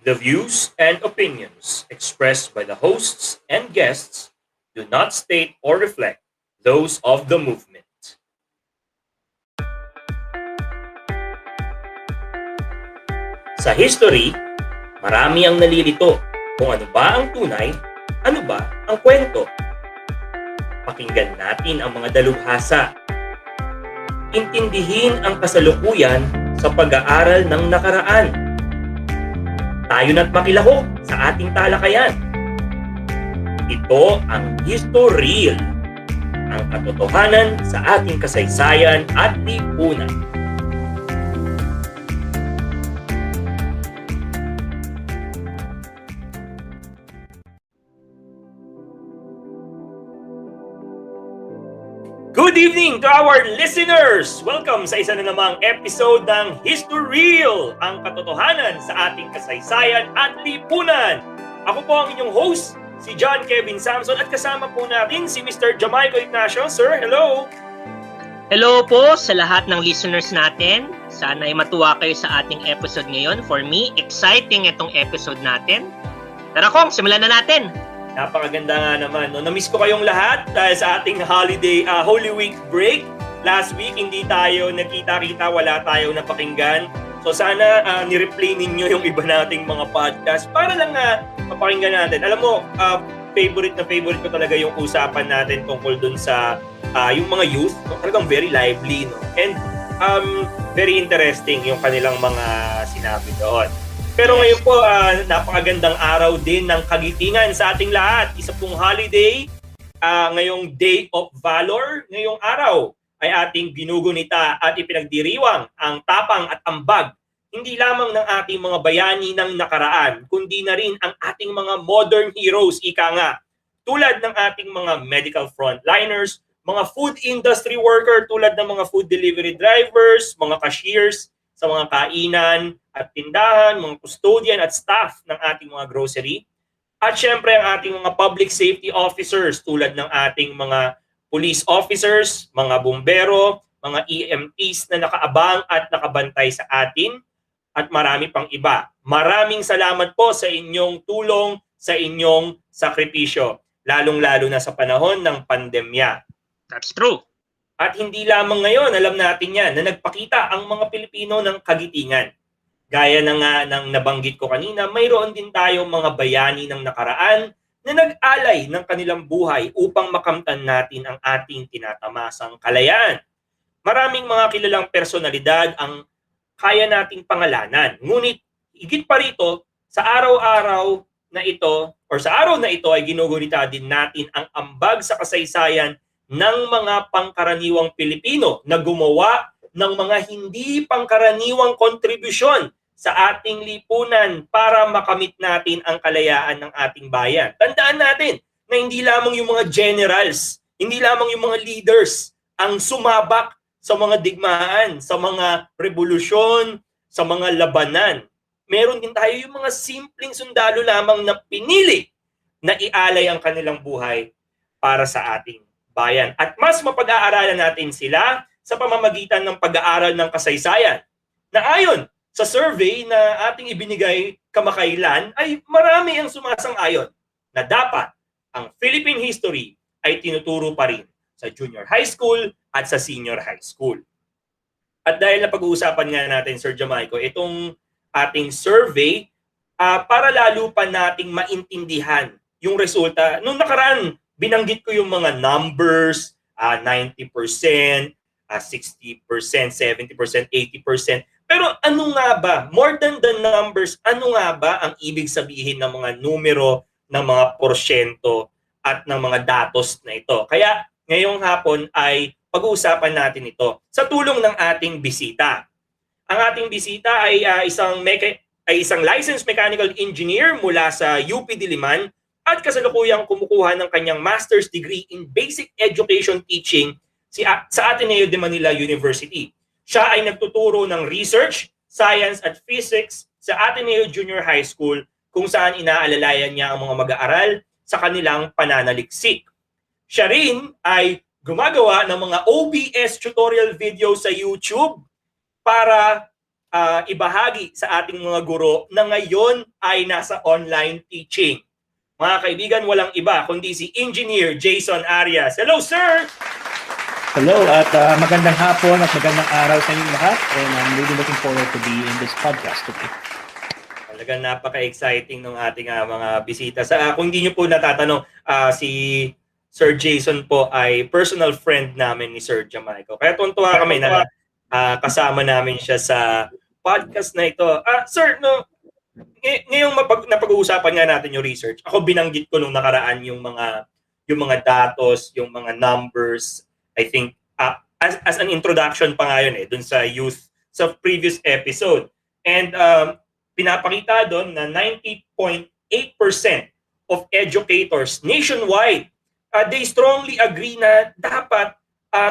The views and opinions expressed by the hosts and guests do not state or reflect those of the movement. Sa history, marami ang nalilito kung ano ba ang tunay, ano ba ang kwento. Pakinggan natin ang mga dalubhasa. Intindihin ang kasalukuyan sa pag-aaral ng nakaraan. Tayo na't makilahok sa ating talakayan. Ito ang Historyl, ang katotohanan sa ating kasaysayan at lipunan. Good evening to our listeners! Welcome sa isa na namang episode ng Historyl, ang katotohanan sa ating kasaysayan at lipunan. Ako po ang inyong host, si John Kevin Samson, at kasama po natin si Mr. Jamaico Ignacio. Sir, hello! Hello po sa lahat ng listeners natin. Sana ay matuwa kayo sa ating episode ngayon. For me, exciting itong episode natin. Tara Kong, simulan na natin! Napakaganda nga naman. No? Na-miss ko kayong lahat dahil sa ating Holy Week break. Last week, hindi tayo nakita-kita, wala tayong napakinggan. So sana ni-replay ninyo yung iba nating mga podcast para lang mapakinggan natin. Alam mo, favorite ko talaga yung usapan natin tungkol dun sa yung mga youth. No? Talagang very lively. No? And very interesting yung kanilang mga sinabi doon. Pero ngayon po, napakagandang araw din ng kagitingan sa ating lahat. Isa pong holiday, ngayong Day of Valor. Ngayong araw ay ating ginugunita at ipinagdiriwang ang tapang at ambag, hindi lamang ng ating mga bayani ng nakaraan, kundi na rin ang ating mga modern heroes, ika nga. Tulad ng ating mga medical frontliners, mga food industry worker tulad ng mga food delivery drivers, mga cashiers sa mga kainan at tindahan, mga custodian at staff ng ating mga grocery. At syempre ang ating mga public safety officers tulad ng ating mga police officers, mga bumbero, mga EMTs na nakaabang at nakabantay sa atin at marami pang iba. Maraming salamat po sa inyong tulong, sa inyong sakripisyo, lalong-lalo na sa panahon ng pandemya. That's true. At hindi lamang ngayon, alam natin yan, na nagpakita ang mga Pilipino ng kagitingan. Gaya na nga ng nabanggit ko kanina, mayroon din tayong mga bayani ng nakaraan na nag-alay ng kanilang buhay upang makamtan natin ang ating tinatamasang kalayaan. Maraming mga kilalang personalidad ang kaya nating pangalanan. Ngunit higit pa rito, sa araw-araw na ito, or sa araw na ito ay ginugunita din natin ang ambag sa kasaysayan ng mga pangkaraniwang Pilipino na gumawa ng mga hindi pangkaraniwang kontribusyon sa ating lipunan para makamit natin ang kalayaan ng ating bayan. Tandaan natin na hindi lamang yung mga generals, hindi lamang yung mga leaders ang sumabak sa mga digmaan, sa mga revolusyon, sa mga labanan. Meron din tayo yung mga simpleng sundalo lamang na pinili na ialay ang kanilang buhay para sa ating bayan. At mas mapag-aaralan natin sila sa pamamagitan ng pag-aaral ng kasaysayan na ayon sa survey na ating ibinigay kamakailan ay marami ang sumasang-ayon na dapat ang Philippine history ay tinuturo pa rin sa junior high school at sa senior high school. At dahil na pag-uusapan nga natin, Sir Jamaico, itong ating survey para lalo pa nating maintindihan yung resulta. Nung nakaraan, binanggit ko yung mga numbers, 90%, 60%, 70%, 80%. Pero ano nga ba? More than the numbers, ano nga ba ang ibig sabihin ng mga numero, ng mga porsyento, at ng mga datos na ito? Kaya ngayong hapon ay pag-uusapan natin ito sa tulong ng ating bisita. Ang ating bisita ay isang licensed mechanical engineer mula sa UP Diliman at kasalukuyang kumukuha ng kanyang master's degree in basic education teaching sa Ateneo de Manila University. Siya ay nagtuturo ng research, science at physics sa Ateneo Junior High School kung saan inaalalayan niya ang mga mag-aaral sa kanilang pananaliksik. Siya rin ay gumagawa ng mga OBS tutorial video sa YouTube para ibahagi sa ating mga guro na ngayon ay nasa online teaching. Mga kaibigan, walang iba kundi si Engineer Jason Arias. Hello, sir! Hello at magandang hapon at magandang araw sa inyong lahat, and I'm really looking forward to be in this podcast today. Talagang napaka-exciting ng ating mga bisita. Kung hindi nyo po natatanong, si Sir Jason po ay personal friend namin ni Sir Jamaico. Kaya tuntua kami na kasama namin siya sa podcast na ito. Sir, ngayong napag-uusapan nga natin yung research, ako binanggit ko nung nakaraan yung mga datos, yung mga numbers. I think as an introduction pa nga yun dun sa youth sa previous episode. And pinapakita doon na 90.8% of educators nationwide, they strongly agree na dapat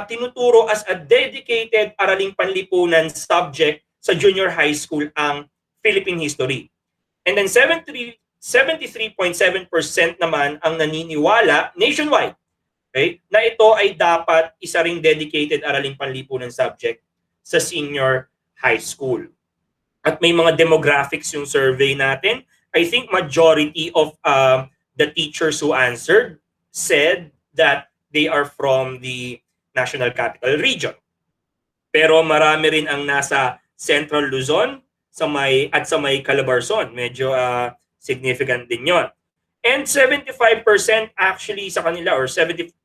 tinuturo as a dedicated araling panlipunan subject sa junior high school ang Philippine history. And then 73.7% naman ang naniniwala nationwide, okay, na ito ay dapat isa ring dedicated araling panlipunan subject sa senior high school. At may mga demographics yung survey natin. I think majority of the teachers who answered said that they are from the National Capital Region. Pero marami rin ang nasa Central Luzon sa may Calabarzon. Medyo significant din yon. And 75% actually sa kanila, or 76%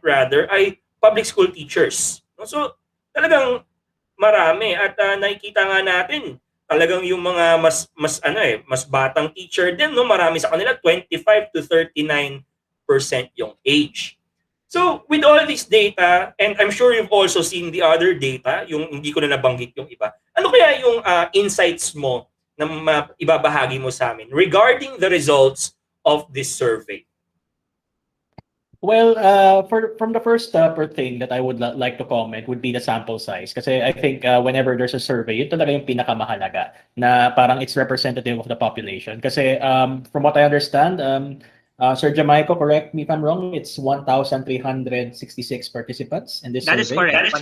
rather, ay public school teachers. So talagang marami, at nakikita nga natin talagang yung mga mas batang teacher din, no, marami sa kanila 25 to 39% yung age. So with all this data, and I'm sure you've also seen the other data, yung hindi ko na nabanggit yung iba, ano kaya yung insights mo na ibabahagi mo sa amin regarding the results of this survey? Well, from the first thing that I would like to comment would be the sample size. Kasi I think whenever there's a survey, yun talaga yung pinakamahalaga na parang it's representative of the population. Kasi from what I understand, Sir Jamaico, correct me if I'm wrong, it's 1,366 participants in this That survey. is correct.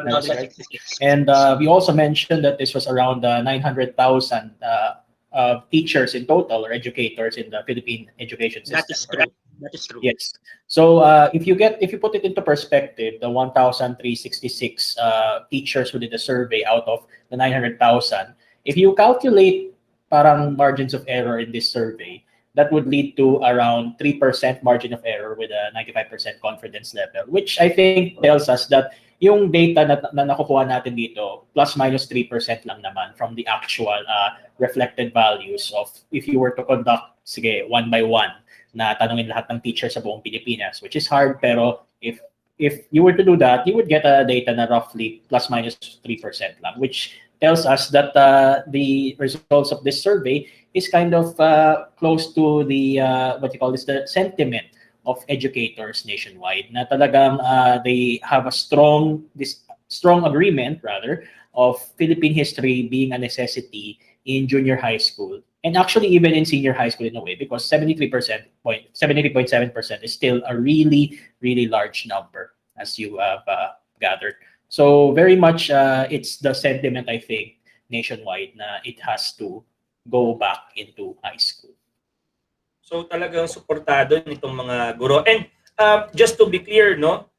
That's right. And we also mentioned that this was around 900,000 teachers in total, or educators in the Philippine education system. That is true. That is true. Yes. So if you put it into perspective, the 1,366 teachers who did the survey out of the 900,000, if you calculate parang margins of error in this survey, that would lead to around 3% margin of error with a 95% confidence level, which I think tells us that yung data na nakukuha natin dito, plus minus 3% lang naman from the actual reflected values of, if you were to conduct, one by one, na tanungin lahat ng teachers sa buong Pilipinas, which is hard, pero if you were to do that, you would get a data na roughly plus minus 3% lang, which tells us that the results of this survey is kind of close to the the sentiment of educators nationwide, na talagang they have a strong agreement rather of Philippine history being a necessity in junior high school, and actually even in senior high school in a way, because 73.7% is still a really, really large number, as you have gathered. So very much it's the sentiment, I think, nationwide, na it has to go back into high school. So talagang suportado nitong mga guro. And just to be clear, no,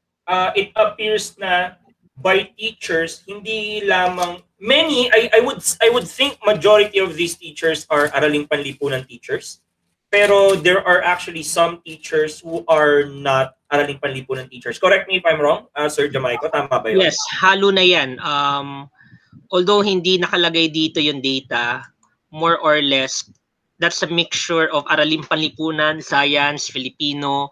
it appears na by teachers, hindi lamang many, I would think majority of these teachers are araling panlipunan teachers. Pero there are actually some teachers who are not araling panlipunan teachers. Correct me if I'm wrong, Sir Jamaico, tama ba yun? Yes, halo na yan. Although hindi nakalagay dito yung data, more or less, that's a mixture of araling panlipunan, science, Filipino,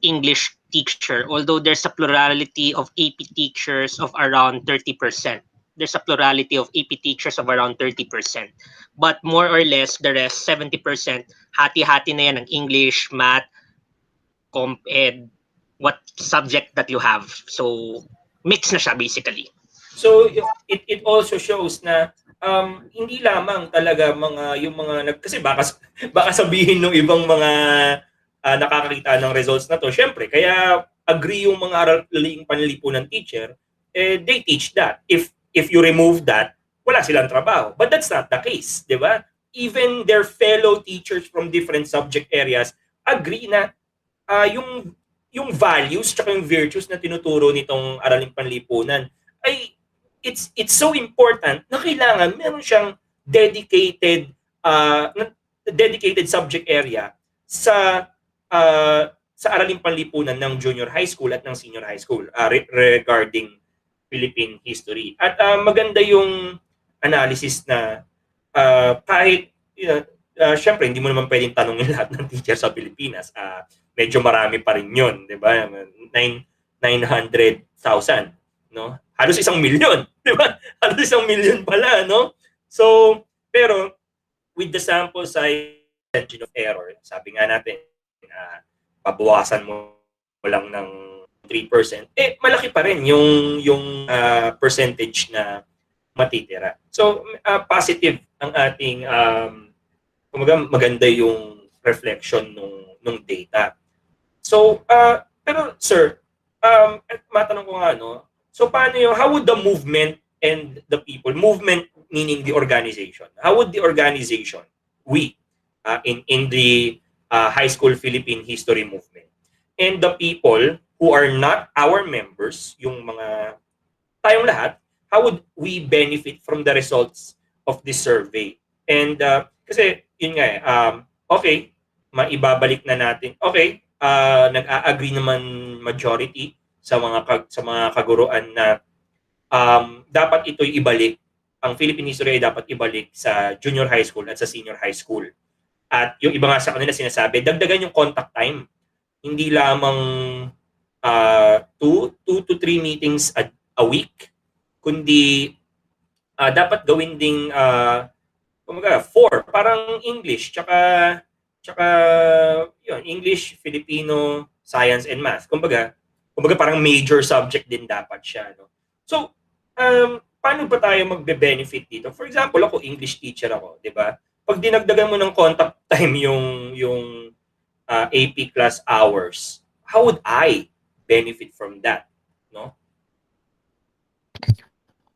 English teacher. Although there's a plurality of AP teachers of around 30%. There's a plurality of AP teachers of around 30%. But more or less, the rest, 70%, hati-hati na yan ng English, math, comp ed, what subject that you have. So, mix na siya basically. So, it also shows na hindi lamang talaga kasi baka sabihin ng ibang mga nakakakita ng results na to. Syempre, kaya agree yung mga araling panlipunan teacher, they teach that. If you remove that, wala silang trabaho. But that's not the case, di ba? Even their fellow teachers from different subject areas agree na yung values tsaka yung virtues na tinuturo nitong Araling Panlipunan ay it's so important na kailangan meron siyang dedicated dedicated subject area sa Araling Panlipunan ng junior high school at ng senior high school regarding Philippine history. At maganda yung analysis na kahit syempre hindi mo naman pwedeng tanungin lahat ng teacher sa Pilipinas. Medyo marami pa rin 'yon, 'di ba? 900,000, no? Halos 1,000,000, 'di ba? Halos 1,000,000 pala, no? So, pero with the sample size margin of error, sabi nga natin, pabawasan mo lang ng 3%, malaki pa rin yung percentage na matitira. So, positive ang ating maganda yung reflection nung data. So, pero sir, matanong ko nga, no? So, paano how would the movement and the people, movement meaning the organization, how would the organization, we, in the high school Philippine history movement, and the people who are not our members, yung mga tayong lahat, how would we benefit from the results of this survey? And kasi yun nga okay, maibabalik na natin. Okay, nag-a-agree naman majority sa mga kaguruan na dapat ito'y ibalik, ang Philippine history ay dapat ibalik sa junior high school at sa senior high school. At yung iba nga sa kanila sinasabi, dagdagan yung contact time. Hindi lamang 2 to 3 meetings a week, kundi dapat gawin ding 4, parang English, tsaka yun, English, Filipino, Science, and Math. Kumbaga parang major subject din dapat siya, no? So, paano ba tayo magbe-benefit dito? For example, ako English teacher ako, 'di ba? Pag dinagdagan mo ng contact time yung AP class hours, how would I benefit from that, no?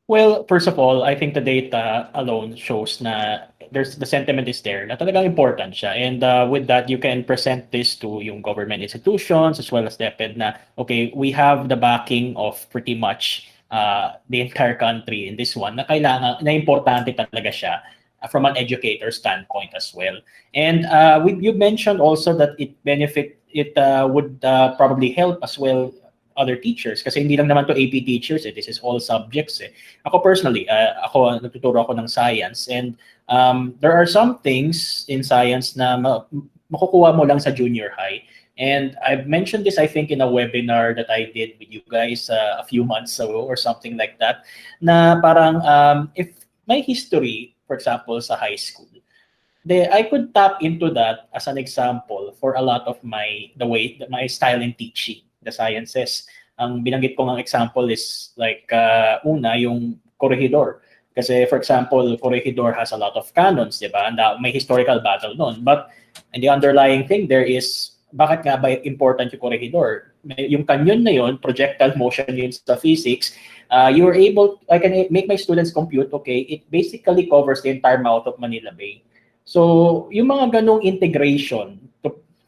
Well, first of all, I think the data alone shows na the sentiment is there na talagang important siya. And with that, you can present this to yung government institutions as well as DepEd na, okay, we have the backing of pretty much the entire country in this one na kailangan, na importante talaga siya from an educator standpoint as well. And you mentioned also that it would probably help as well other teachers kasi hindi lang naman to AP teachers, this is all subjects. Ako personally, nagtuturo ako ng science, and there are some things in science na makukuha mo lang sa junior high. And I've mentioned this, I think, in a webinar that I did with you guys a few months ago or something like that, na parang if my history, for example, sa high school, I could tap into that as an example for a lot of my style in teaching the sciences. Ang binanggit ko ng example is like una yung Corregidor. Kasi for example, Corregidor has a lot of canons, di ba? And may historical battle noon. But and the underlying thing there is, bakit nga ba important yung Corregidor? Yung canyon na yun, projectile motion yun sa physics, I can make my students compute, okay, it basically covers the entire mouth of Manila Bay. So, yung mga ganong integration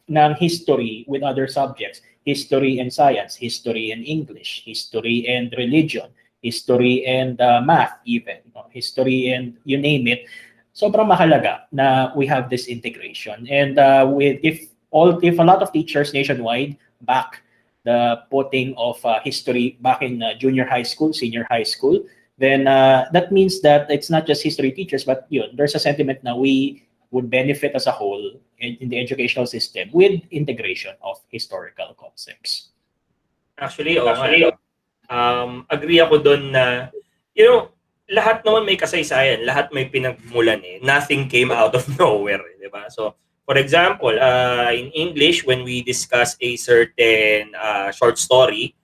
ng history with other subjects, history and science, history and English, history and religion, history and math even, history and you name it, sobrang mahalaga na we have this integration. And if a lot of teachers nationwide back the putting of history back in junior high school, senior high school, then that means that it's not just history teachers, but there's a sentiment na we would benefit as a whole in the educational system with integration of historical concepts. Actually, agree ako doon na, lahat naman may kasaysayan, lahat may pinagmulan eh. Nothing came out of nowhere, di ba? So, for example, in English, when we discuss a certain short story,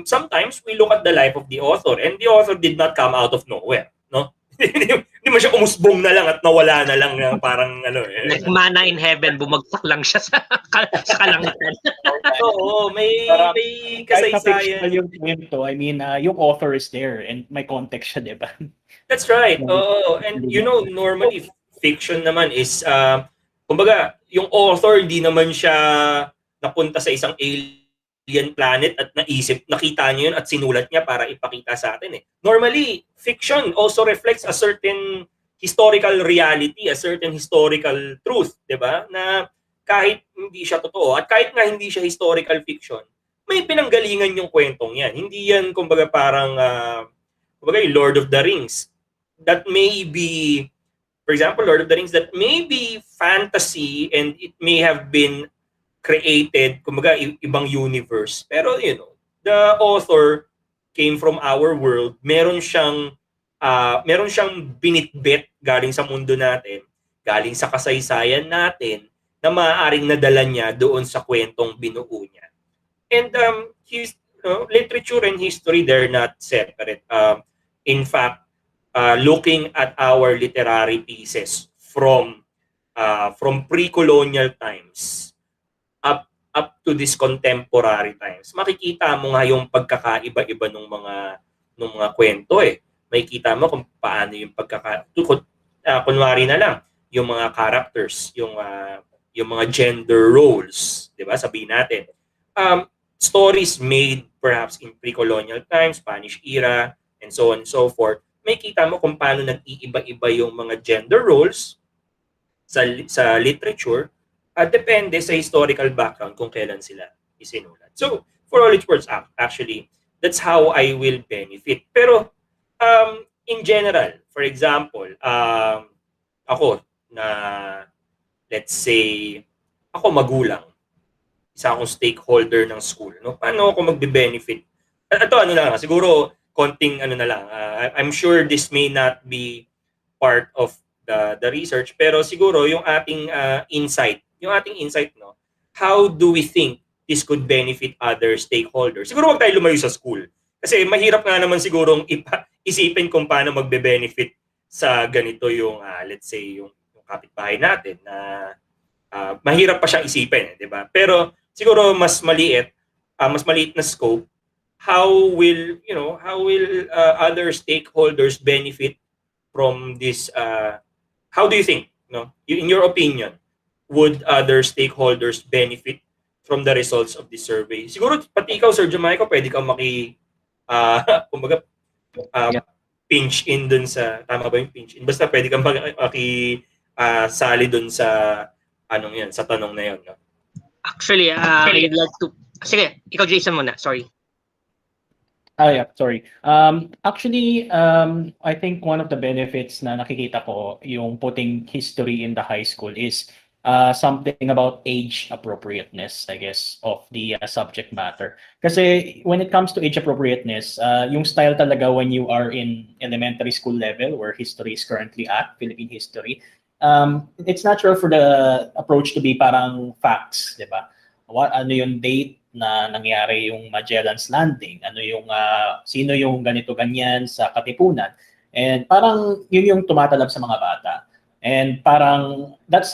sometimes we look at the life of the author, and the author did not come out of nowhere, no? Hindi mo siya umusbong na lang at nawala na lang parang ano eh. Like manna in heaven, bumagsak lang siya sa kalangitan. Oo, may Kahit na kasaysayan. fictional yung kwento, I mean, yung author is there and may context siya, di ba? That's right. Oo. And you know, normally fiction naman is kumbaga, yung author hindi naman siya napunta sa isang alien planet at nakita niya yun at sinulat niya para ipakita sa atin eh. Normally, fiction also reflects a certain historical reality, a certain historical truth, 'di ba? Na kahit hindi siya totoo at kahit nga hindi siya historical fiction, may pinanggalingan yung kwentong 'yan. Hindi 'yan kumbaga parang kumbaga yung Lord of the Rings. That may be, for example, Lord of the Rings, that may be fantasy and it may have been created, kumbaga ibang universe. Pero you know, the author came from our world. Meron siyang binitbit galing sa mundo natin, galing sa kasaysayan natin na maaaring nadala niya doon sa kwentong binuo niya. And literature and history, they're not separate. In fact, looking at our literary pieces from pre-colonial times up to this contemporary times, makikita mo nga yung pagkakaiba-iba ng mga kwento eh. Makikita mo kung paano yung kunwari na lang yung mga characters, yung mga gender roles, 'di ba? Sabihin natin. Stories made perhaps in pre-colonial times, Spanish era, and so on and so forth. Makikita mo kung paano nag-iiba-iba yung mga gender roles sa literature. Depende sa historical background kung kailan sila isinulat. So, for all its worth, actually, that's how I will benefit. Pero, in general, for example, ako na, let's say, ako magulang, isa akong stakeholder ng school, no? Paano ako magbe-benefit? Ito, ano lang, siguro, konting ano na lang. I'm sure this may not be part of the research, pero siguro yung ating insight, no, how do we think this could benefit other stakeholders? Siguro wag tayo lumayo sa school. Kasi mahirap nga naman siguro isipin kung paano magbe-benefit sa ganito yung, let's say, yung kapitbahay natin na mahirap pa siyang isipin, di ba? Pero siguro mas maliit na scope, how will other stakeholders benefit from this? How do you think, no? In your opinion, would other stakeholders benefit from the results of this survey? Siguro pati ikaw, Sir Jamaica, pwede kang kumbaga, pinch in dun sa, tama ba yung pinch in? Basta pwede kang sali dun sa sa tanong na yun. No? Actually, I'd like to... Sige, ikaw Jason muna, sorry. Yeah, sorry. Actually, I think one of the benefits na nakikita ko yung putting history in the high school is something about age appropriateness, I guess, of the subject matter. Kasi when it comes to age appropriateness, yung style talaga when you are in elementary school level where history is currently at, Philippine history, it's natural for the approach to be parang facts, di ba? Ano yung date na nangyari yung Magellan's Landing, ano yung sino yung ganito ganyan sa Katipunan, and parang yun yung tumatalab sa mga bata, and parang that's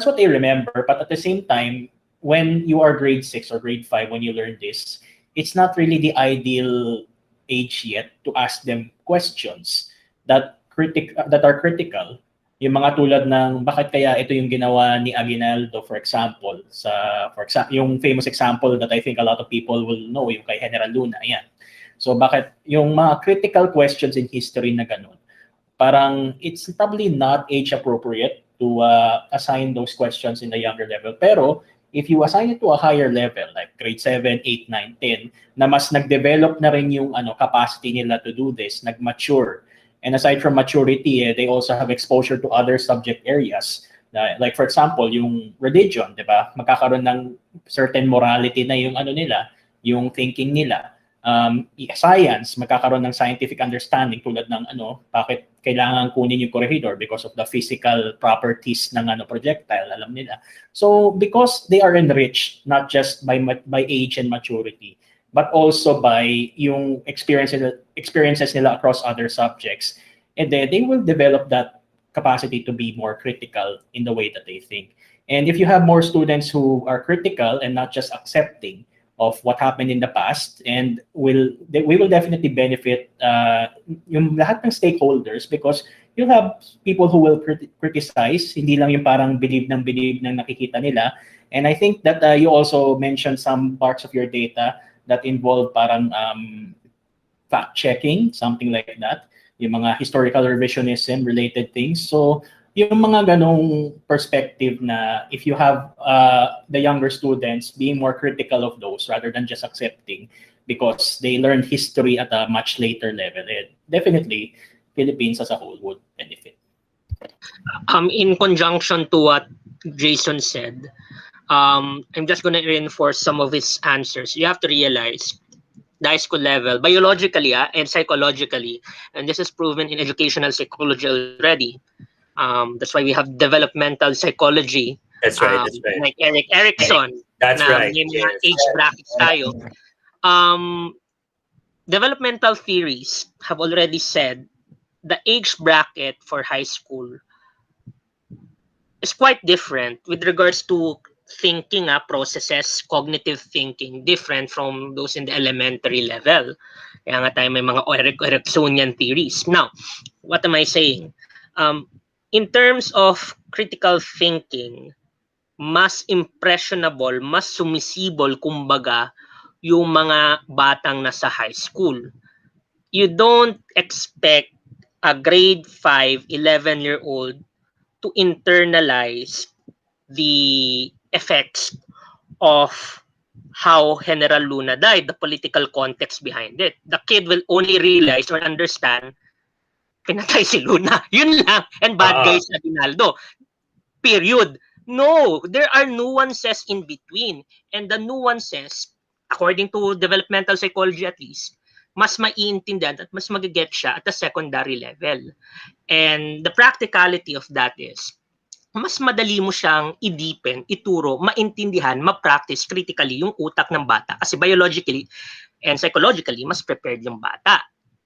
what they remember. But at the same time, when you are grade 6 or grade 5, when you learn this, it's not really the ideal age yet to ask them questions that are critical. Yung mga tulad ng bakit kaya ito yung ginawa ni Aguinaldo, for example, yung famous example that I think a lot of people will know, yung kay General Luna, yan. So bakit yung mga critical questions in history na ganun, parang it's probably not age appropriate to assign those questions in the younger level. Pero if you assign it to a higher level, like grade 7, 8, 9, 10, na mas nag-develop na rin yung capacity nila to do this, nag-mature. And aside from maturity, they also have exposure to other subject areas. Like for example, yung religion, di ba? Magkakaroon ng certain morality na yung nila, yung thinking nila. Science, magkakaroon ng scientific understanding tulad ng bakit kailangan kunin yung corregidor because of the physical properties ng projectile, alam nila. So because they are enriched not just by age and maturity, but also by yung experiences nila across other subjects, and then they will develop that capacity to be more critical in the way that they think. And if you have more students who are critical and not just accepting of what happened in the past, and we will definitely benefit yung lahat ng stakeholders, because you'll have people who will criticize, hindi lang yung parang believe ng nakikita nila. And I think that you also mentioned some parts of your data that involve parang fact checking, something like that, yung mga historical revisionism related things. So yung mga ganong perspective na if you have the younger students being more critical of those rather than just accepting because they learned history at a much later level, definitely Philippines as a whole would benefit. In conjunction to what Jason said, I'm just going to reinforce some of his answers. You have to realize the high school level, biologically and psychologically, and this is proven in educational psychology already. That's why we have developmental psychology. That's right. That's right. Like Eric Erikson. That's na right. May mga Yes. age brackets tayo. Developmental theories have already said the age bracket for high school is quite different with regards to thinking processes, cognitive thinking, different from those in the elementary level. Kaya nga tayo may mga Ericksonian theories. Now, what am I saying? In terms of critical thinking, mas impressionable, mas sumisibol, kumbaga, yung mga batang nasa high school. You don't expect a grade 5, 11-year-old to internalize the effects of how General Luna died, the political context behind it. The kid will only realize or understand pinatay si Luna. Yun lang. And bad guys na Dinaldo. Period. No, there are nuances in between. And the nuances, according to developmental psychology at least, mas maiintindihan at mas magiget siya at the secondary level. And the practicality of that is, mas madali mo siyang i-deepen, ituro, maintindihan, ma-practice critically yung utak ng bata. Kasi biologically and psychologically, mas prepared yung bata.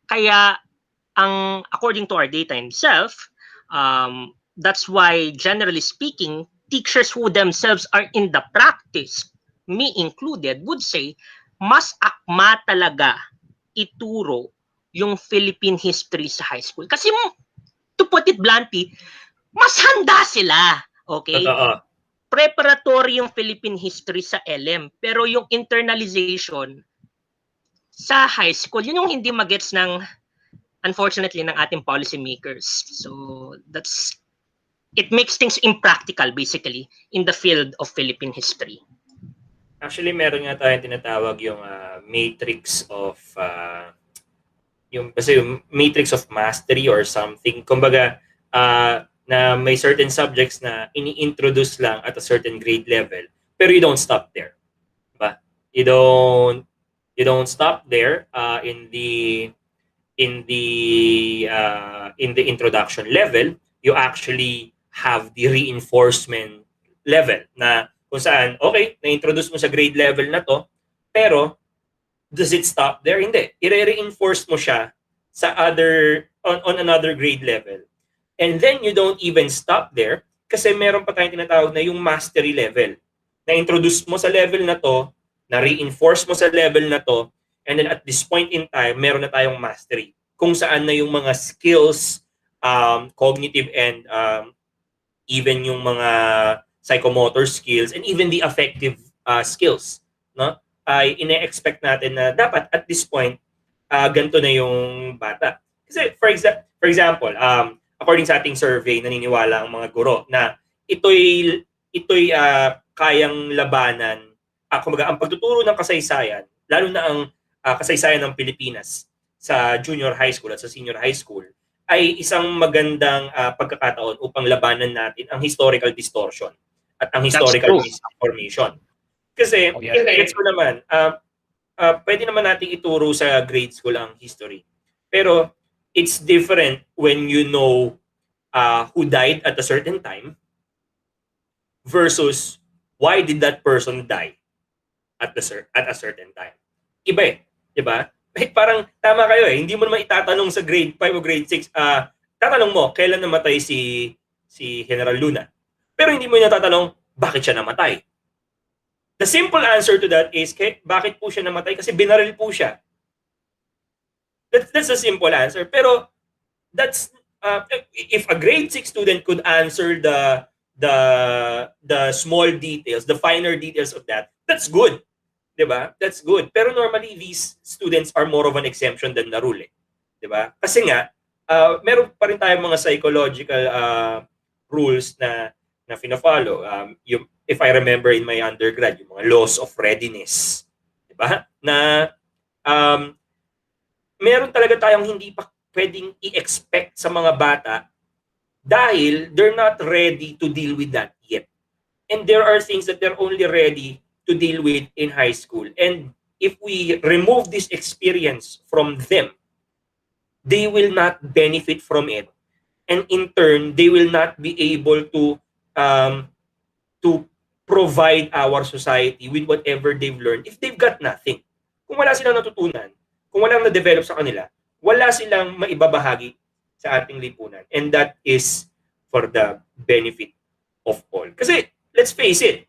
Kaya, according to our data itself, that's why, generally speaking, teachers who themselves are in the practice, me included, would say, mas akma talaga ituro yung Philippine history sa high school. Kasi, to put it bluntly, mas handa sila. Okay? Preparatory yung Philippine history sa LM. Pero yung internalization sa high school, yun yung hindi magets ng, unfortunately, ng ating policymakers. So, it makes things impractical, basically, in the field of Philippine history. Actually, meron nga tayong tinatawag yung matrix of yung matrix of mastery or something. Kumbaga, na may certain subjects na ini-introduce lang at a certain grade level, pero you don't stop there. Diba? You don't stop there in the introduction level. You actually have the reinforcement level na kung saan, okay, na-introduce mo sa grade level na to, pero does it stop there? Hindi. I-reinforce mo siya sa on another grade level. And then you don't even stop there kasi meron pa tayong tinatawag na yung mastery level. Na-introduce mo sa level na to, na-reinforce mo sa level na to, and then at this point in time, meron na tayong mastery. Kung saan na yung mga skills, cognitive and even yung mga psychomotor skills and even the affective skills, no? Ay ine-expect natin na dapat at this point, ganito na yung bata. Kasi for example, according sa ating survey, naniniwala ang mga guro na ito'y kayang labanan, kumbaga ang pagtuturo ng kasaysayan, lalo na ang kasaysayan ng Pilipinas sa junior high school at sa senior high school, ay isang magandang pagkakataon upang labanan natin ang historical distortion at ang historical misinformation. Kasi, gets ko naman, pwede naman natin ituro sa grade school ang history. Pero, it's different when you know who died at a certain time versus why did that person die at a certain time. Iba eh, di ba? Parang tama kayo eh, hindi mo naman itatanong sa grade 5 o grade 6, tatanong mo, kailan namatay si General Luna? Pero hindi mo natatanong, bakit siya namatay? The simple answer to that is, bakit po siya namatay? Kasi binaril po siya. That's the simple answer. Pero that's if a grade 6 student could answer the small details, the finer details of that, that's good. 'Di ba? That's good. Pero normally these students are more of an exemption than the rule. 'Di ba? Kasi nga meron pa rin tayong mga psychological rules na fina-follow. If I remember in my undergrad, yung mga laws of readiness, 'di ba? Na meron talaga tayong hindi pa pwedeng i-expect sa mga bata dahil they're not ready to deal with that yet. And there are things that they're only ready to deal with in high school. And if we remove this experience from them, they will not benefit from it. And in turn, they will not be able to provide our society with whatever they've learned if they've got nothing. Kung wala silang natutunan, kung walang na-develop sa kanila, wala silang maibabahagi sa ating lipunan. And that is for the benefit of all. Kasi, let's face it,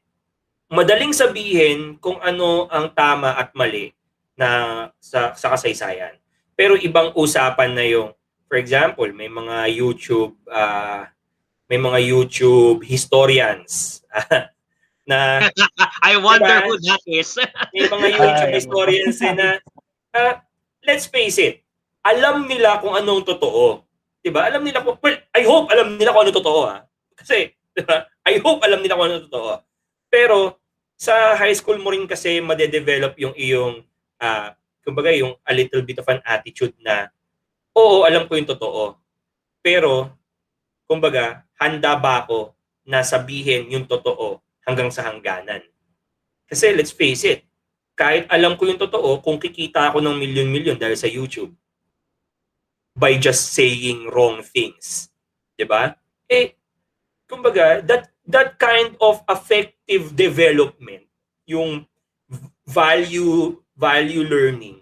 madaling sabihin kung ano ang tama at mali na sa kasaysayan. Pero ibang usapan na yung, for example, may mga YouTube historians na I wonder who that is. may mga YouTube historians na let's face it, alam nila kung anong totoo. 'Di ba? Alam nila kung, well, I hope alam nila kung ano totoo Kasi, 'di ba? I hope alam nila kung ano totoo. Pero sa high school mo rin kasi madedevelop yung iyong kumbaga yung a little bit of an attitude na oo, alam ko yung totoo. Pero kumbaga, handa ba ako na sabihin yung totoo hanggang sa hangganan? Kasi let's face it, kahit alam ko yung totoo, kung kikita ako ng milyon-milyon dahil sa YouTube by just saying wrong things, 'di ba? Kumbaga, that kind of effective development, yung value learning,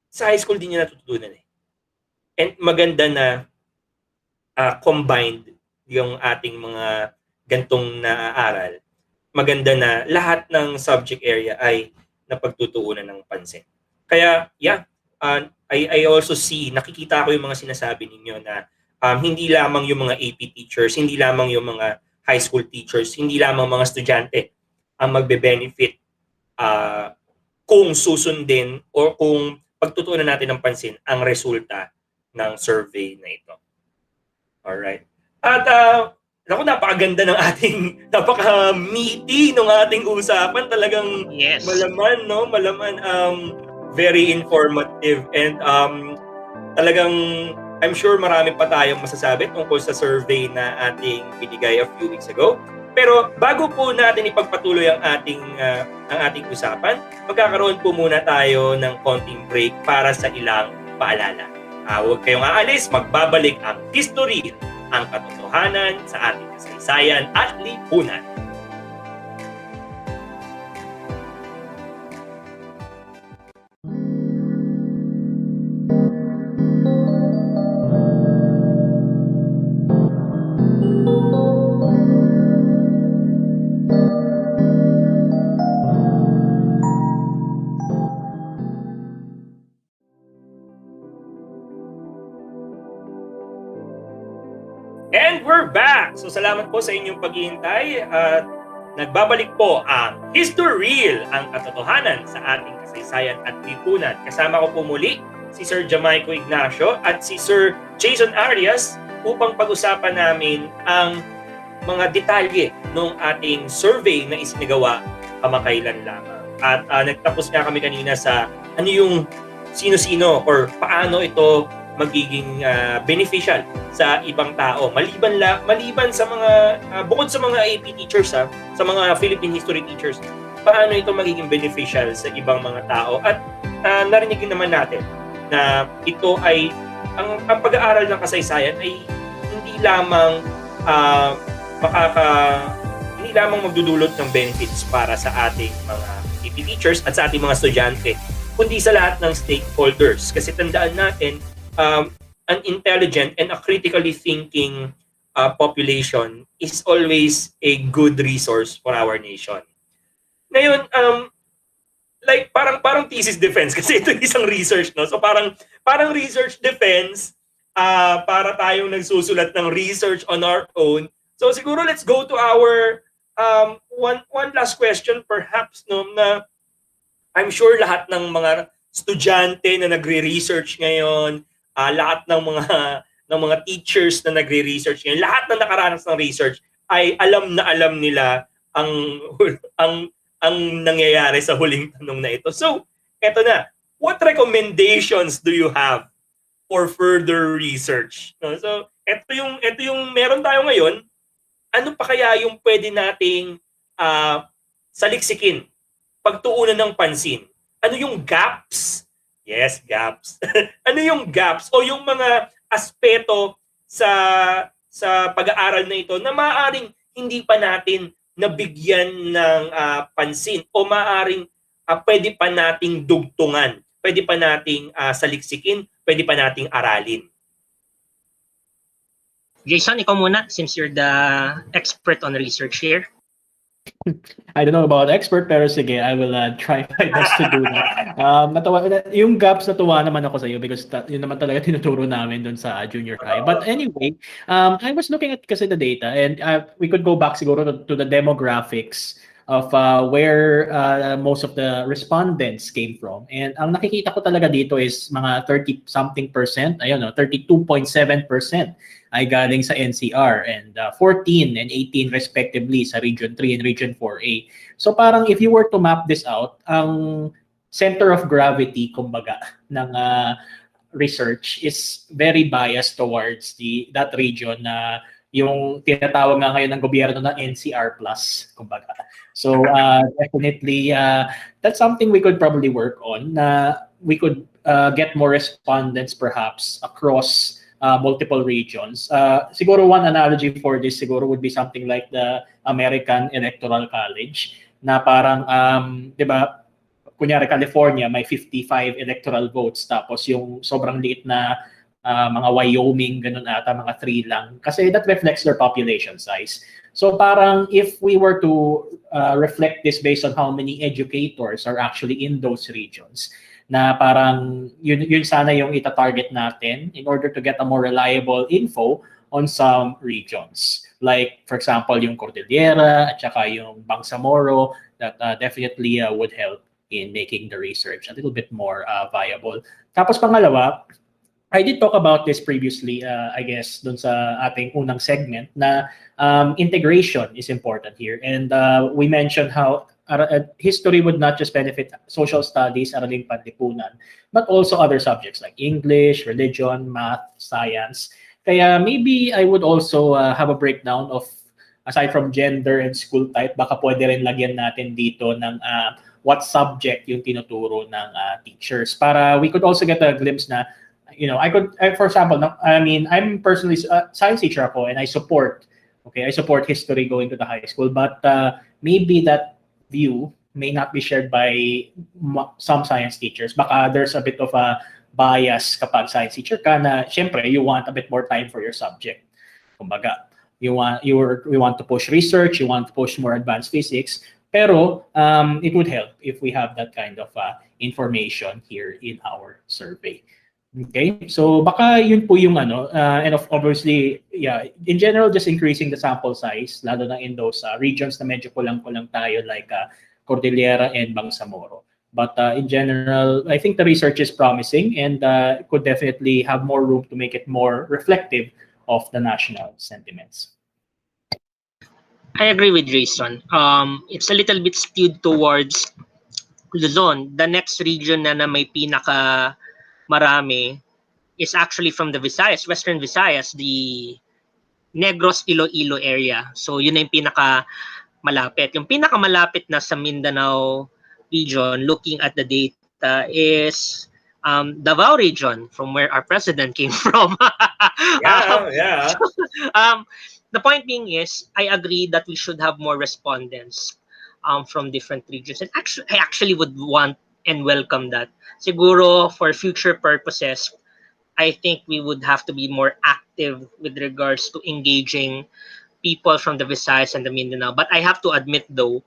sa high school din niya natutunan And maganda na combined yung ating mga gantong naaaral. Maganda na lahat ng subject area ay napagtutuunan ng pansin. Kaya, I also see, nakikita ko yung mga sinasabi ninyo na hindi lamang yung mga AP teachers, hindi lamang yung mga high school teachers, hindi lamang mga estudyante ang magbe-benefit kung susundin o kung pagtutuunan natin ng pansin ang resulta ng survey na ito. Alright. At napakaganda ng ating, napaka-meaty ng ating usapan. Talagang Yes. malaman, no? Malaman, very informative and talagang I'm sure marami pa tayong masasabi tungkol sa survey na ating binigay a few weeks ago. Pero bago po natin ipagpatuloy ang ating usapan, magkakaroon po muna tayo ng konting break para sa ilang paalala. Huwag kayong aalis, magbabalik ang history, ang katotohanan sa ating kasaysayan at lipunan. And we're back! So salamat po sa inyong paghihintay at nagbabalik po ang History, ang katotohanan sa ating kasaysayan at lipunan. Kasama ko po muli si Sir Jamaico Ignacio at si Sir Jason Arias upang pag-usapan namin ang mga detalye ng ating survey na isinagawa kamakailan lamang. At nagtapos nga kami kanina sa ano yung sino-sino or paano ito magiging beneficial sa ibang tao maliban sa mga bukod sa mga AP teachers sa mga Philippine history teachers, paano ito magiging beneficial sa ibang mga tao. At narinig din naman natin na ito ay ang pag-aaral ng kasaysayan ay hindi lamang hindi lamang magdudulot ng benefits para sa ating mga AP teachers at sa ating mga estudyante, kundi sa lahat ng stakeholders. Kasi tandaan natin, an intelligent and a critically thinking population is always a good resource for our nation. Ngayon, like parang thesis defense kasi ito isang research, no? So parang research defense, para tayong nagsusulat ng research on our own. So siguro let's go to our one last question perhaps, no, na I'm sure lahat ng mga estudyante na nagre-research ngayon, lahat ng mga teachers na nagre-research ngayon, lahat na nakaranas ng research ay alam nila ang nangyayari sa huling tanong na ito. So, eto na. What recommendations do you have for further research? No? So, ito yung meron tayo ngayon. Ano pa kaya yung pwede nating saliksikin, pagtuunan ng pansin? Ano yung gaps? Yes, gaps. Ano yung gaps o yung mga aspeto sa pag-aaral na ito na maaaring hindi pa natin nabigyan ng pansin o maaaring pwede pa nating dugtungan, pwede pa nating saliksikin, pwede pa nating aralin? Jason, ikaw muna since you're the expert on research here. I don't know about expert, pero sige, I will try my best to do that. Yung gaps, natuwa naman ako sa iyo because yun naman talaga tinuturo namin doon sa junior high. But anyway, I was looking at kasi the data and we could go back siguro to the demographics of where most of the respondents came from. And ang nakikita ko talaga dito is mga 30-something%, ayun, no, 32.7% ay galing sa NCR and 14 and 18 respectively sa Region 3 and Region 4A. So parang if you were to map this out, ang center of gravity, kumbaga, ng research is very biased towards that region na yung tinatawag nga ngayon ng gobyerno na NCR+, kumbaga. So definitely, that's something we could probably work on, na we could get more respondents perhaps across multiple regions. Siguro one analogy for this siguro would be something like the American Electoral College na parang, di ba, kunyari California may 55 electoral votes tapos yung sobrang liit na mga Wyoming, ganun ata, mga 3 lang. Kasi that reflects their population size. So parang if we were to reflect this based on how many educators are actually in those regions, na parang yun sana yung ita-target natin in order to get a more reliable info on some regions. Like, for example, yung Cordillera at saka yung Bangsamoro, that definitely would help in making the research a little bit more viable. Tapos pangalawa, I did talk about this previously, I guess, dun sa ating unang segment na integration is important here. And we mentioned how history would not just benefit social studies, araling panlipunan, but also other subjects like English, religion, math, science. Kaya maybe I would also have a breakdown of, aside from gender and school type, baka pwede rin lagyan natin dito ng what subject yung tinuturo ng teachers. Para we could also get a glimpse na, you know, for example, I mean, I'm personally a science teacher ako and I support history going to the high school, but maybe that view may not be shared by some science teachers. Baka there's a bit of a bias kapag science teacher ka na, syempre, you want a bit more time for your subject. Kumbaga, we want to push research, you want to push more advanced physics, pero it would help if we have that kind of information here in our survey. Okay, so baka yun po yung and obviously, yeah, in general, just increasing the sample size, lalo na in those regions na medyo kulang-kulang tayo like Cordillera and Bangsamoro. But in general, I think the research is promising and could definitely have more room to make it more reflective of the national sentiments. I agree with Jason. It's a little bit skewed towards Luzon. The next region na may pinaka marami is actually from the Visayas, Western Visayas, the Negros Iloilo area. So yun na yung pinaka malapit. Yung pinaka malapit na sa Mindanao region, looking at the data, is Davao region, from where our president came from. Yeah. The point being is, I agree that we should have more respondents from different regions. And I actually would want and welcome that. Siguro for future purposes, I think we would have to be more active with regards to engaging people from the Visayas and the Mindanao. But I have to admit though,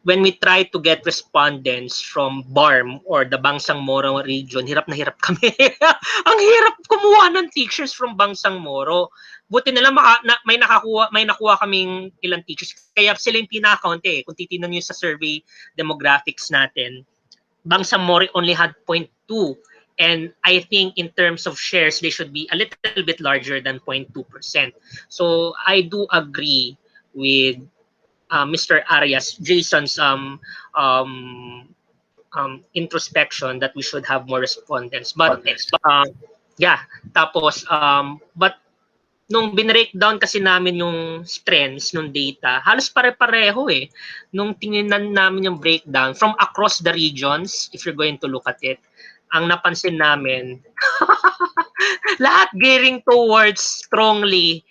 when we try to get respondents from BARM or the Bangsamoro region, hirap na hirap kami. Ang hirap kumuha ng teachers from Bangsamoro. Buti na lang may nakuha kaming ilang teachers. Kaya sila yung pinaka-kaunti. Kung titingnan niyo sa survey demographics natin, Bangsamoro only had 0.2. And I think in terms of shares, they should be a little bit larger than 0.2%. So I do agree with Mr. Arias, Jason's introspection that we should have more respondents. But yeah, tapos but nung binreakdown kasi namin yung strengths ng data, halos pare-pareho eh. Nung tingnan namin yung breakdown from across the regions, if you're going to look at it, ang napansin namin, lahat gearing towards strongly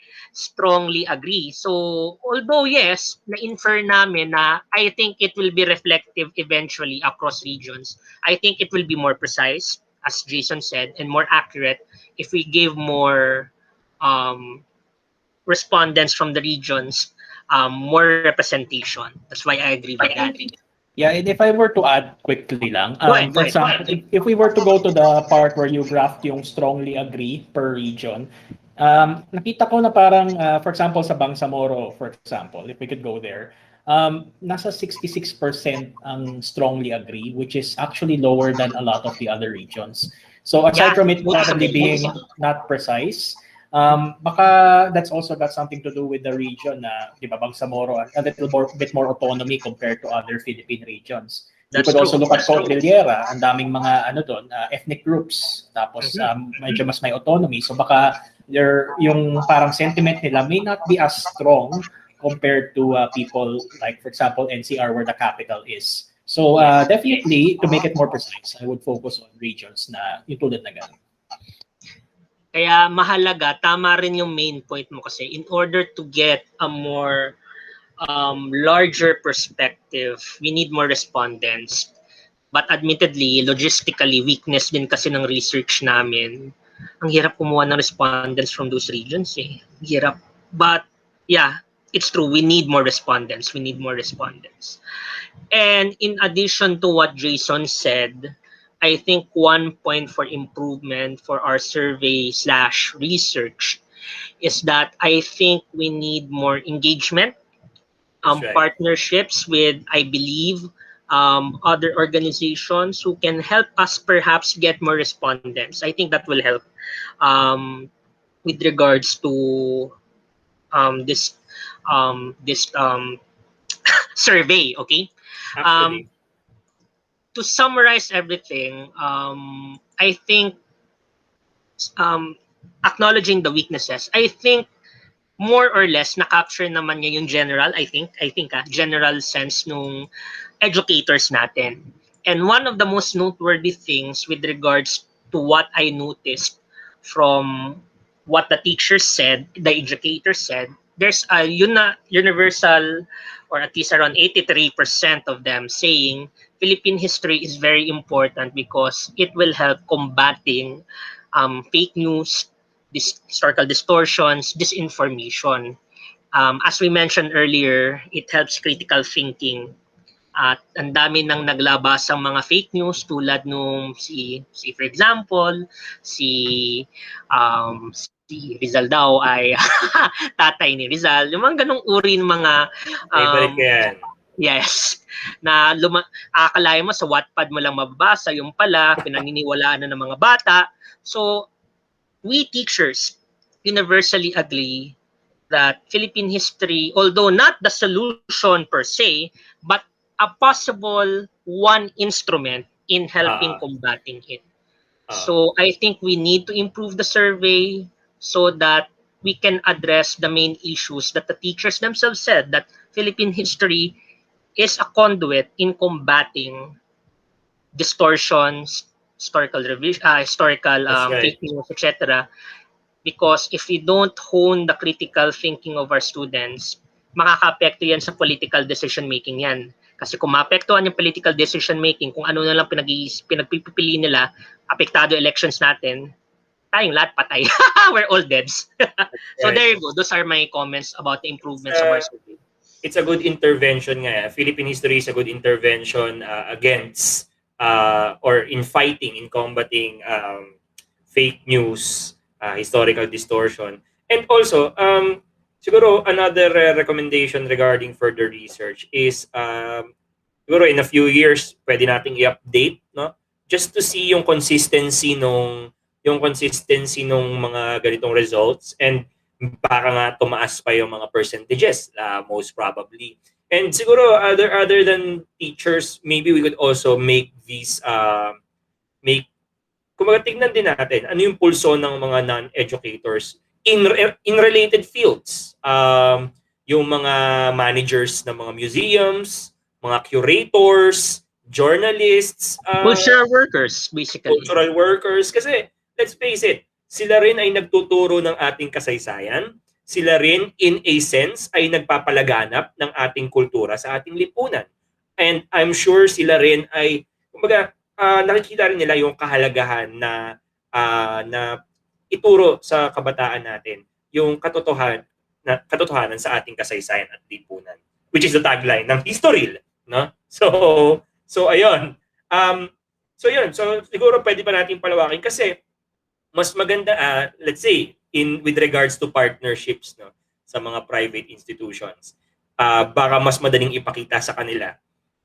agree. So, although yes, na-infer namin na I think it will be reflective eventually across regions. I think it will be more precise, as Jason said, and more accurate if we give more respondents from the regions more representation. That's why I agree with that. Yeah, and if I were to add quickly lang, Go ahead. for example, if we were to go to the part where you graphed yung strongly agree per region, nakita ko na parang, for example, sa Bangsamoro, for example, if we could go there, nasa 66% ang strongly agree, which is actually lower than a lot of the other regions. So aside from it probably being not precise, baka that's also got something to do with the region na, di ba, Bangsamoro, a bit more autonomy compared to other Philippine regions. You could also look at Cordillera, ang daming mga ethnic groups, tapos medyo mas may autonomy. So baka yung parang sentiment nila may not be as strong compared to people like, for example, NCR where the capital is. So definitely, to make it more precise, I would focus on regions na yung tulad na ganun. Kaya mahalaga, tama rin yung main point mo kasi in order to get a more larger perspective, we need more respondents. But admittedly, logistically, weakness din kasi ng research namin. Ang hirap kumuha ng respondents from those regions eh. Hirap. But yeah, it's true. We need more respondents. We need more respondents. And in addition to what Jason said, I think one point for improvement for our survey/research is that I think we need more engagement, partnerships with, I believe, other organizations who can help us perhaps get more respondents. I think that will help with regards to this survey. Okay. Absolutely. To summarize everything, I think acknowledging the weaknesses, I think more or less na-capture naman niya yung general, I think general sense nung educators natin. And one of the most noteworthy things with regards to what I noticed from what the teachers said, the educators said, there's a universal, or at least around 83% of them saying Philippine history is very important because it will help combating fake news, historical distortions, disinformation. As we mentioned earlier, it helps critical thinking. At ang dami nang naglabas ang mga fake news tulad nung si for example, si Rizal daw ay tatay ni Rizal. Yung mga ganong uri ng mga Favorite ko yan. yes, na akalain mo sa Wattpad mo lang mababasa, yung pala pinaniniwalaan na ng mga bata. So we teachers universally agree that Philippine history, although not the solution per se, but a possible one instrument in helping combating it. So I think we need to improve the survey so that we can address the main issues that the teachers themselves said, that Philippine history is a conduit in combating distortions, historical fake news, etc. Because if we don't hone the critical thinking of our students, makaka-apekto yan sa political decision making yan. Kasi kung maapektuhan yung political decision making, kung ano na lang pinagpipili nila, apektado elections natin, tayong lahat patay. We're all deads. So Right. there you go. Those are my comments about the improvements of our survey. It's a good intervention nga. Philippine history is a good intervention against or in fighting, in combating fake news, historical distortion. And also, siguro another recommendation regarding further research is siguro in a few years pwede nating i-update, no? Just to see yung consistency nung mga ganitong results, and baka nga tumaas pa yung mga percentages, most probably. And siguro other than teachers, maybe we could also make these kumbaga tignan din natin ano yung pulso ng mga non-educators in related fields. Yung mga managers ng mga museums, mga curators, journalists, Cultural workers, basically. cultural workers. Kasi, let's face it, sila rin ay nagtuturo ng ating kasaysayan. Sila rin, in a sense, ay nagpapalaganap ng ating kultura sa ating lipunan. And I'm sure sila rin ay, kumbaga, nakikita rin nila yung kahalagahan na ituro sa kabataan natin yung katotohanan sa ating kasaysayan at lipunan, which is the tagline ng Historil, no? So ayun. So siguro pwede pa natin palawakin kasi mas maganda let's say with regards to partnerships, no, sa mga private institutions. Baka mas madaling ipakita sa kanila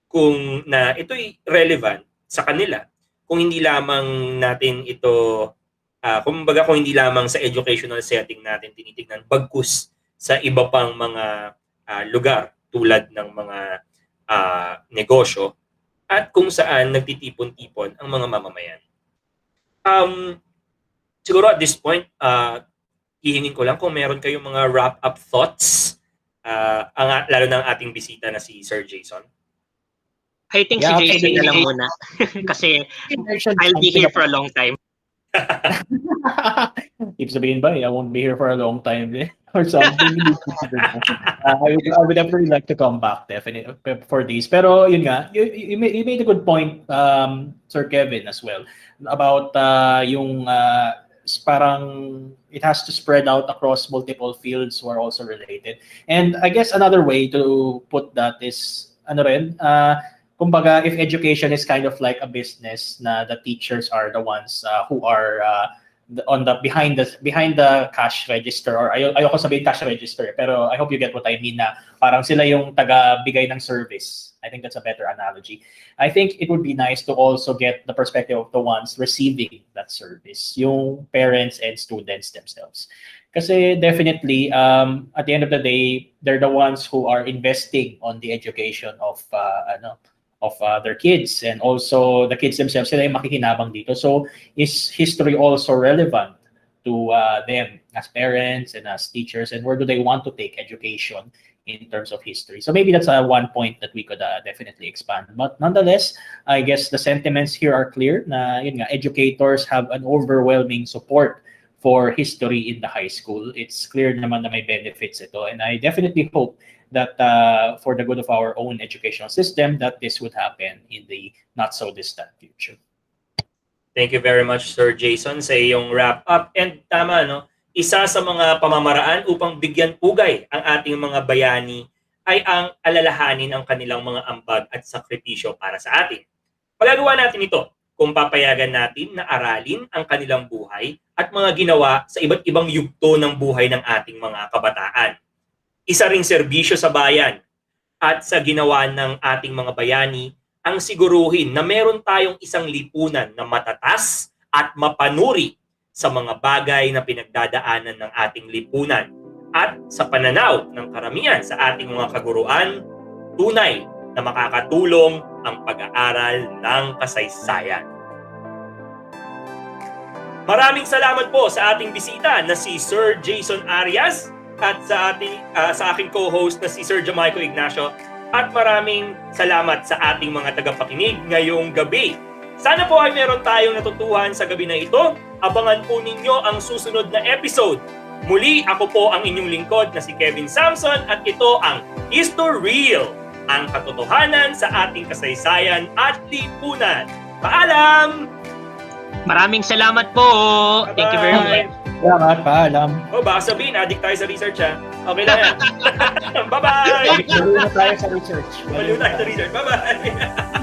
kung na ito'y relevant sa kanila, kung hindi lamang natin ito kumbaga kung hindi lamang sa educational setting natin tinitingnan, bagkus sa iba pang mga lugar tulad ng mga negosyo at kung saan nagtitipon-tipon ang mga mamamayan. Siguro at this point, hihingin ko lang kung meron kayong mga wrap-up thoughts, lalo ng ating bisita na si Sir Jason. I think si Jason na lang muna. Kasi I'll be here for a long time. Ibig sabihin ba, I won't be here for a long time or something. I would definitely like to come back definitely for these. Pero yun nga, you made a good point, Sir Kevin, as well, about yung parang it has to spread out across multiple fields who are also related. And I guess another way to put that is, kumbaga, if education is kind of like a business, na the teachers are the ones who are behind the cash register, or ayoko sabihin cash register, pero I hope you get what I mean, na parang sila yung taga-bigay ng service. I think that's a better analogy. I think it would be nice to also get the perspective of the ones receiving that service, yung parents and students themselves. Kasi definitely, at the end of the day, they're the ones who are investing on the education of their kids, and also the kids themselves, sila yung makikinabang dito. So is history also relevant to them as parents and as teachers, and where do they want to take education in terms of history? So maybe that's one point that we could definitely expand. But nonetheless, I guess the sentiments here are clear na yun nga, educators have an overwhelming support for history in the high school. It's clear naman na may benefits ito, and I definitely hope that for the good of our own educational system, that this would happen in the not so distant future. Thank you very much, Sir Jason, sa iyong wrap-up. And tama, no? Isa sa mga pamamaraan upang bigyan pugay ang ating mga bayani ay ang alalahanin ang kanilang mga ambag at sakripisyo para sa atin. Pagagawa natin ito kung papayagan natin na aralin ang kanilang buhay at mga ginawa sa iba't ibang yugto ng buhay ng ating mga kabataan. Isa ring serbisyo sa bayan at sa ginawa ng ating mga bayani ang siguruhin na meron tayong isang lipunan na matatas at mapanuri sa mga bagay na pinagdadaanan ng ating lipunan, at sa pananaw ng karamihan sa ating mga kaguruan, tunay na makakatulong ang pag-aaral ng kasaysayan. Maraming salamat po sa ating bisita na si Sir Jason Arias, at sa aking co-host na si Sir Jamaico Ignacio, at maraming salamat sa ating mga tagapakinig ngayong gabi. Sana po ay meron tayong natutuhan sa gabi na ito. Abangan po ninyo ang susunod na episode. Muli, ako po ang inyong lingkod na si Kevin Samson, at ito ang Historil, ang katotohanan sa ating kasaysayan at lipunan. Paalam! Maraming salamat po. Thank you very much. Salamat, paalam. Oh, baka sabihin, addict tayo sa research ha. Okay lang yan. Bye-bye! Baliw na tayo sa research. Baliw tayo sa research. Bye-bye!